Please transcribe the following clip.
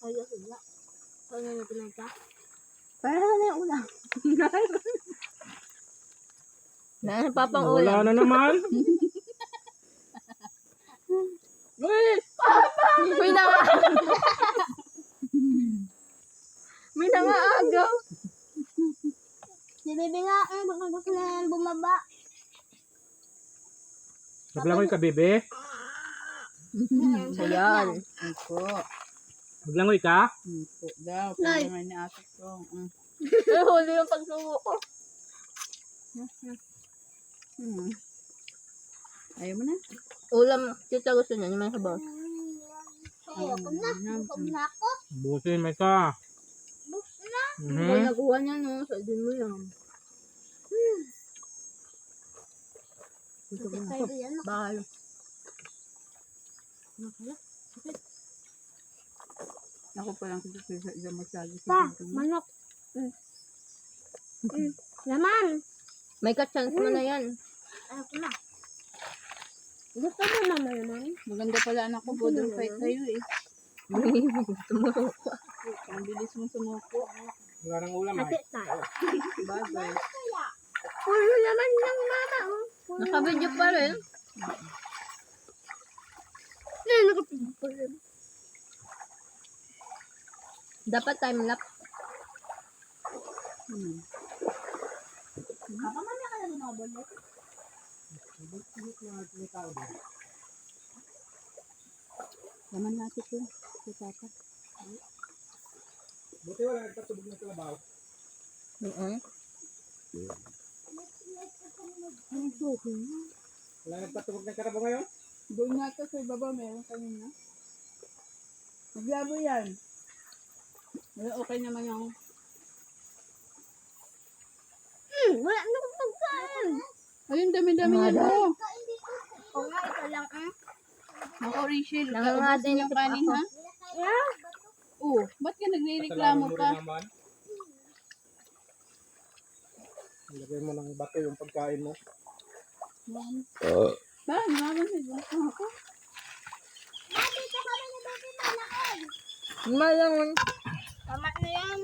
Kaya sila. Kaya na pinagka. Para na yung ulam. Papang Wala na naman. Uy! May nanga! May nangaagaw. Si Bebe nga, baka gusto na yan bumaba. Naglangoy ka, bebe? Ayan. Opo. Naglangoy ka? Opo daw. Nay. Kaya naman ni ate ko. Huli yung pagsubo ko. Ayaw mo na? Ulam, tita gusto niya, yung may sabaw. Ayoko na. Gutom na ako. Busin, may ka. Gusto na. Mhm. Kung nakuha niya, no, sa din mo yan. Bahal. Ako pa lang kasi sa isang masyado. Manok. Laman. May ka-chance mo na yan. Ayoko na. Gusto mo naman. Maganda pala anak ko. Bodol fight sa'yo eh. Gusto mo. Ang bilis mo sumuko. Wala nang ulam, ay. Tayo. Bagay. Pulo naman ng mama, oh. Nakabidyo pa rin. Nakabidyo pa rin. Dapat time-lapse. Mamaya ka na lumabon. Laman natin ko. Sa tata. Buti wala nagpatubog ng kalabaw. Wala nagpatubog ng kalabaw ngayon? Doon nga ito sa ibaba. Meron kanina. Maglabo yan. Okay naman yung... Wala na akong pagkain. Ayun, dami-dami yan mo. Oo nga, ito lang, Maka-Rachel. Nangangatin Yung kanin ha? Oo. Ba't ka nagre-reklamo Kasalanan mo pa? rin naman. Ilagay mo ng bato yung pagkain mo. Ba, naman siya. Ako. Malangon. Tama na yan,